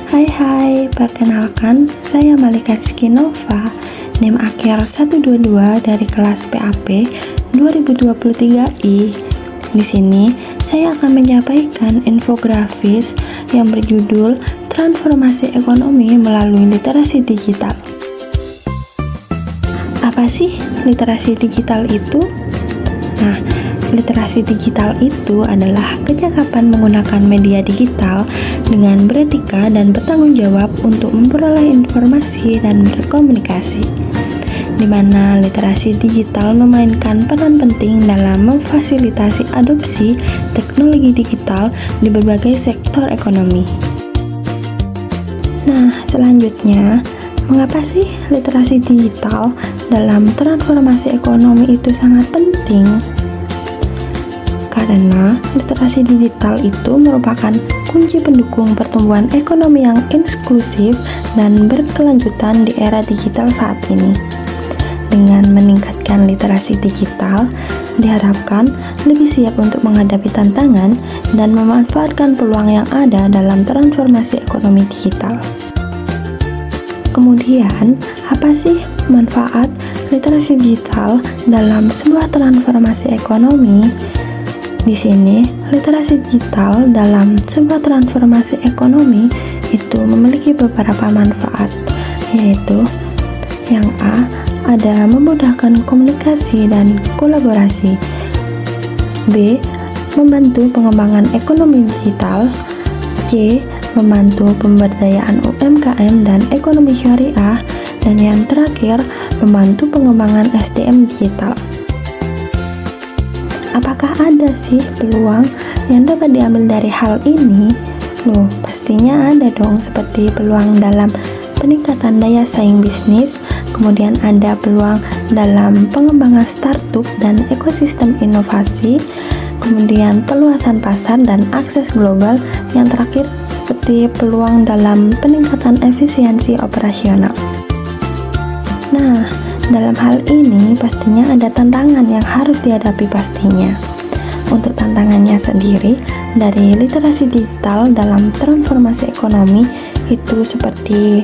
Hai, perkenalkan saya Malika Rizky Nova, NIM akhir 122 dari kelas PAP 2023I. Di sini saya akan menyampaikan infografis yang berjudul Transformasi Ekonomi Melalui Literasi Digital. Apa sih literasi digital itu? Nah, literasi digital itu adalah kecakapan menggunakan media digital dengan beretika dan bertanggung jawab untuk memperoleh informasi dan berkomunikasi, di mana literasi digital memainkan peran penting dalam memfasilitasi adopsi teknologi digital di berbagai sektor ekonomi. Nah, selanjutnya, mengapa sih literasi digital dalam transformasi ekonomi itu sangat penting? Karena literasi digital itu merupakan kunci pendukung pertumbuhan ekonomi yang inklusif dan berkelanjutan di era digital saat ini. Dengan meningkatkan literasi digital, diharapkan lebih siap untuk menghadapi tantangan dan memanfaatkan peluang yang ada dalam transformasi ekonomi digital. Kemudian, apa sih manfaat literasi digital dalam sebuah transformasi ekonomi? Di sini, literasi digital dalam sebuah transformasi ekonomi itu memiliki beberapa manfaat, yaitu yang A, ada memudahkan komunikasi dan kolaborasi. B, membantu pengembangan ekonomi digital. C, membantu pemberdayaan UMKM dan ekonomi syariah. Dan yang terakhir, membantu pengembangan SDM digital. Apakah ada sih peluang yang dapat diambil dari hal ini? Loh, pastinya ada dong, seperti peluang dalam peningkatan daya saing bisnis, kemudian ada peluang dalam pengembangan startup dan ekosistem inovasi, kemudian peluasan pasar dan akses global, yang terakhir seperti peluang dalam peningkatan efisiensi operasional. Nah, dalam hal ini pastinya ada tantangan yang harus dihadapi pastinya. Untuk tantangannya sendiri, dari literasi digital dalam transformasi ekonomi itu seperti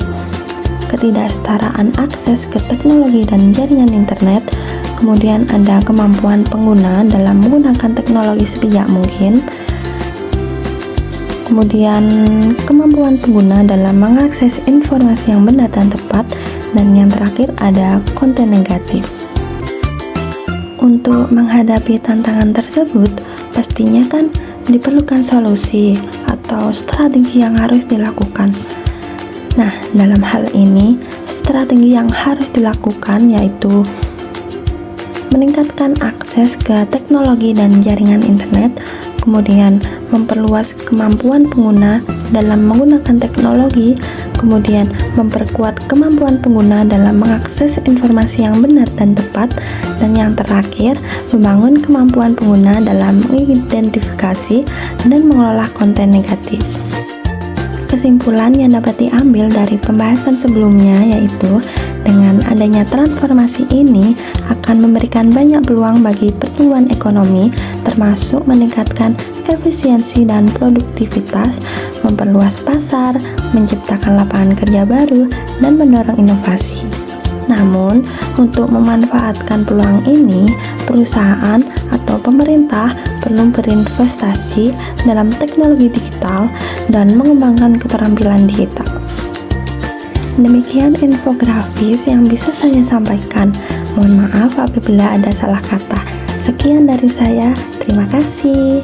ketidaksetaraan akses ke teknologi dan jaringan internet, kemudian ada kemampuan pengguna dalam menggunakan teknologi sebijak mungkin, kemudian kemampuan pengguna dalam mengakses informasi yang benar dan tepat, dan yang terakhir ada konten negatif. Untuk menghadapi tantangan tersebut, pastinya kan diperlukan solusi atau strategi yang harus dilakukan. Nah, dalam hal ini, strategi yang harus dilakukan yaitu meningkatkan akses ke teknologi dan jaringan internet, kemudian memperluas kemampuan pengguna dalam menggunakan teknologi, kemudian memperkuat kemampuan pengguna dalam mengakses informasi yang benar dan tepat, dan yang terakhir, membangun kemampuan pengguna dalam mengidentifikasi dan mengelola konten negatif. Kesimpulan yang dapat diambil dari pembahasan sebelumnya yaitu dengan adanya transformasi ini akan memberikan banyak peluang bagi pertumbuhan ekonomi, termasuk meningkatkan efisiensi dan produktivitas, memperluas pasar, menciptakan lapangan kerja baru, dan mendorong inovasi. Namun, untuk memanfaatkan peluang ini, perusahaan atau pemerintah perlu berinvestasi dalam teknologi digital dan mengembangkan keterampilan digital. Demikian infografis yang bisa saya sampaikan. Mohon maaf apabila ada salah kata. Sekian dari saya, terima kasih.